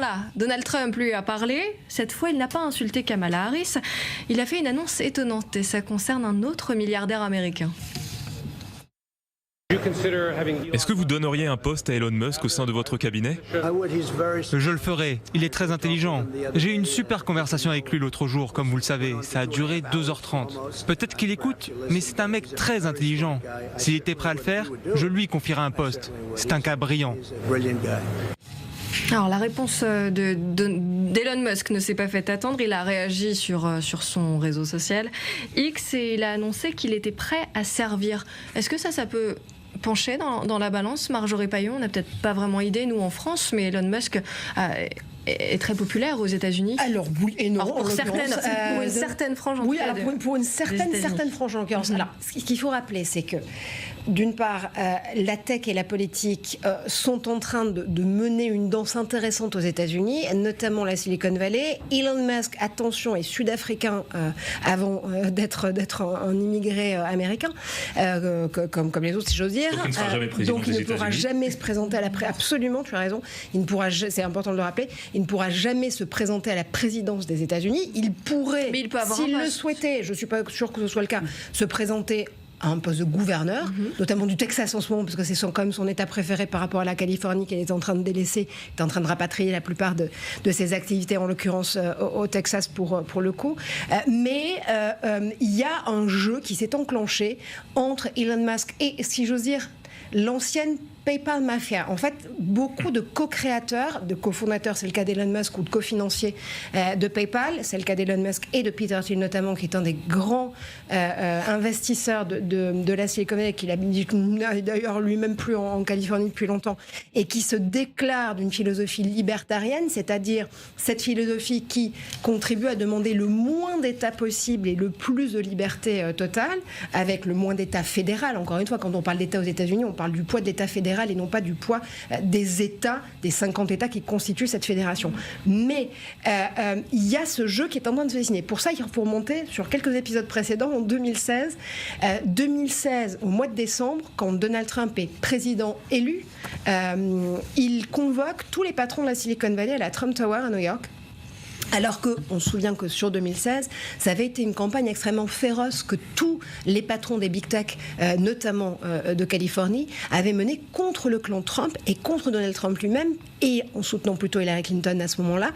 Là, Donald Trump lui a parlé. Cette fois, il n'a pas insulté Kamala Harris. Il a fait une annonce étonnante et ça concerne un autre milliardaire américain. Est-ce que vous donneriez un poste à Elon Musk au sein de votre cabinet ? Je le ferai, il est très intelligent. J'ai eu une super conversation avec lui l'autre jour, comme vous le savez, ça a duré 2h30. Peut-être qu'il écoute, mais c'est un mec très intelligent. S'il était prêt à le faire, je lui confierai un poste. C'est un cas brillant. Alors la réponse d'Elon Musk ne s'est pas fait attendre. Il a réagi sur son réseau social X et il a annoncé qu'il était prêt à servir. Est-ce que ça peut pencher dans la balance? Marjorie Paillon, on n'a peut-être pas vraiment idée, nous en France, mais Elon Musk est très populaire aux États-Unis. Alors oui et non. Alors, pour une certaine frange en tout cas. Pour une certaine frange en l'occurrence. Alors, ce qu'il faut rappeler, c'est que d'une part, la tech et la politique sont en train de mener une danse intéressante aux États-Unis, notamment la Silicon Valley. Elon Musk, attention, est sud-africain avant d'être un immigré américain, comme les autres, si j'ose dire. Donc il ne pourra jamais se présenter à la absolument, tu as raison. Il ne pourra, c'est important de le rappeler, il ne pourra jamais se présenter à la présidence des États-Unis. Il pourrait, s'il le souhaitait, je ne suis pas sûre que ce soit le cas, se présenter à un poste de gouverneur, notamment du Texas en ce moment, parce que c'est quand même son état préféré par rapport à la Californie qu'elle est en train de délaisser, est en train de rapatrier la plupart de ses activités, en l'occurrence au Texas pour le coup. Mais il y a un jeu qui s'est enclenché entre Elon Musk et, si j'ose dire, l'ancienne PayPal Mafia. En fait, beaucoup de co-créateurs, de cofondateurs, c'est le cas d'Elon Musk, ou de cofinanciers de PayPal, c'est le cas d'Elon Musk et de Peter Thiel notamment, qui est un des grands investisseurs de la Silicon Valley, qu'il a d'ailleurs lui-même plus en Californie depuis longtemps, et qui se déclare d'une philosophie libertarienne, c'est-à-dire cette philosophie qui contribue à demander le moins d'État possible et le plus de liberté totale, avec le moins d'État fédéral. Encore une fois, quand on parle d'État aux États-Unis, on parle du poids de l'État fédéral et non pas du poids des États, des 50 États qui constituent cette fédération. Mais il y a ce jeu qui est en train de se dessiner. Pour ça, il faut remonter sur quelques épisodes précédents, en 2016. 2016, au mois de décembre, quand Donald Trump est président élu, il convoque tous les patrons de la Silicon Valley à la Trump Tower à New York. Alors qu'on se souvient que sur 2016, ça avait été une campagne extrêmement féroce que tous les patrons des big tech, notamment de Californie, avaient menée contre le clan Trump et contre Donald Trump lui-même, et en soutenant plutôt Hillary Clinton à ce moment-là,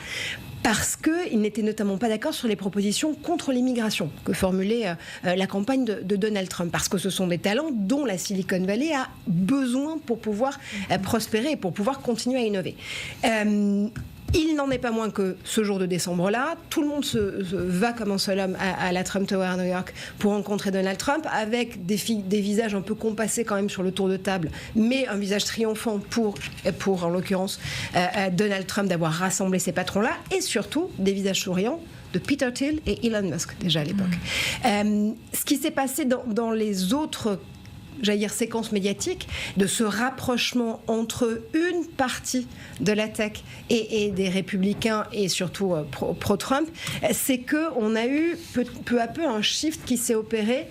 parce qu'ils n'étaient notamment pas d'accord sur les propositions contre l'immigration que formulait la campagne de Donald Trump, parce que ce sont des talents dont la Silicon Valley a besoin pour pouvoir prospérer et pour pouvoir continuer à innover. Il n'en est pas moins que ce jour de décembre-là, tout le monde se va comme un seul homme à la Trump Tower à New York pour rencontrer Donald Trump, avec des visages un peu compassés quand même sur le tour de table, mais un visage triomphant pour en l'occurrence, Donald Trump d'avoir rassemblé ces patrons-là, et surtout des visages souriants de Peter Thiel et Elon Musk, déjà à l'époque. Ce qui s'est passé dans les autres, j'allais dire, séquence médiatique, de ce rapprochement entre une partie de la tech et des républicains, et surtout pro-Trump, c'est qu'on a eu peu à peu un shift qui s'est opéré,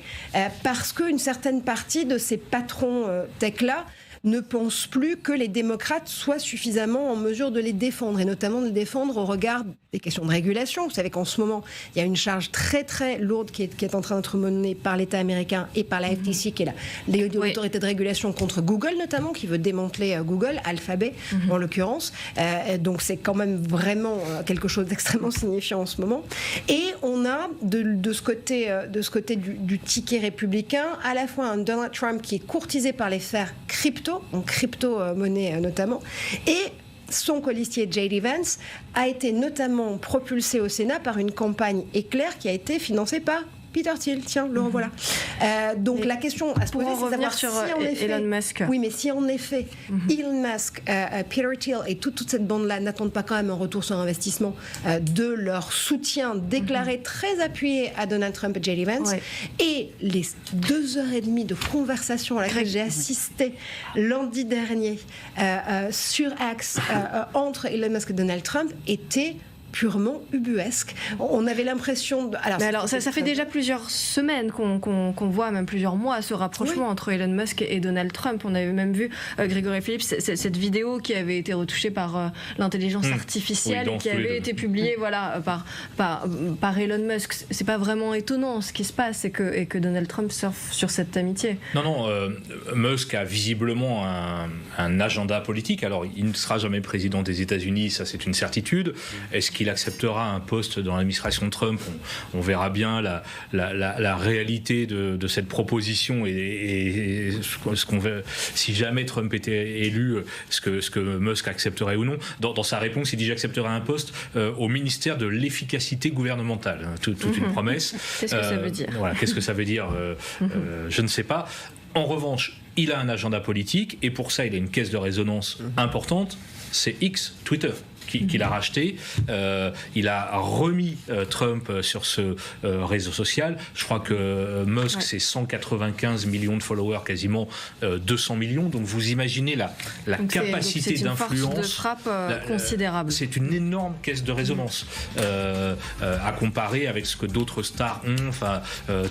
parce qu'une certaine partie de ces patrons tech-là ne pense plus que les démocrates soient suffisamment en mesure de les défendre, et notamment de les défendre au regard des questions de régulation. Vous savez qu'en ce moment, il y a une charge très très lourde qui est en train d'être menée par l'État américain et par la FTC, qui est l'autorité de régulation, contre Google notamment, qui veut démanteler Google, Alphabet en l'occurrence. Donc c'est quand même vraiment quelque chose d'extrêmement signifiant en ce moment. Et on a de ce côté du ticket républicain, à la fois un Donald Trump qui est courtisé par les sphères crypto, en crypto-monnaie notamment, et son colistier J.D. Vance a été notamment propulsé au Sénat par une campagne éclair qui a été financée par Peter Thiel, tiens, le revoilà. Donc la question à se poser, c'est de savoir si en effet, Elon Musk. Oui, mais si en effet Elon Musk, Peter Thiel et toute cette bande-là n'attendent pas quand même un retour sur investissement de leur soutien déclaré très appuyé à Donald Trump et J.D. Vance, et les 2h30 de conversation à laquelle j'ai assisté lundi dernier sur X entre Elon Musk et Donald Trump étaient purement ubuesque. On avait l'impression de... Alors ça fait déjà plusieurs semaines qu'on voit, même plusieurs mois, ce rapprochement entre Elon Musk et Donald Trump. On avait même vu Grégory Phillips, cette vidéo qui avait été retouchée par l'intelligence artificielle et qui avait été publiée par Elon Musk. C'est pas vraiment étonnant ce qui se passe et que Donald Trump surfe sur cette amitié. Non, Musk a visiblement un agenda politique. Alors, il ne sera jamais président des États-Unis, ça c'est une certitude. Est-ce qu'il acceptera un poste dans l'administration de Trump ? On verra bien la réalité de cette proposition et ce qu'on veut. Si jamais Trump était élu, ce que Musk accepterait ou non. Dans sa réponse, il dit j'accepterai un poste au ministère de l'efficacité gouvernementale. Toute une promesse. Qu'est-ce que ça veut dire ? Voilà, qu'est-ce que ça veut dire ? Je ne sais pas. En revanche, il a un agenda politique et pour ça, il a une caisse de résonance importante. C'est X, Twitter, qu'il a racheté. Il a remis Trump sur ce réseau social. Je crois que Musk, c'est 195 millions de followers, quasiment 200 millions. Donc vous imaginez la capacité d'influence. C'est une force de frappe considérable. C'est une énorme caisse de résonance à comparer avec ce que d'autres stars ont. Enfin,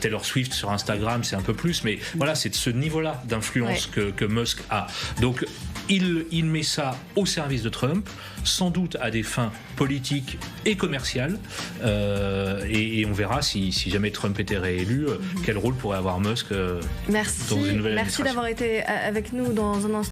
Taylor Swift sur Instagram, c'est un peu plus. Mais voilà, c'est de ce niveau-là d'influence que Musk a. Donc il met ça au service de Trump, sans doute à des fins politiques et commerciales, et on verra si jamais Trump était réélu, quel rôle pourrait avoir Musk dans une nouvelle administration. Merci d'avoir été avec nous dans un instant.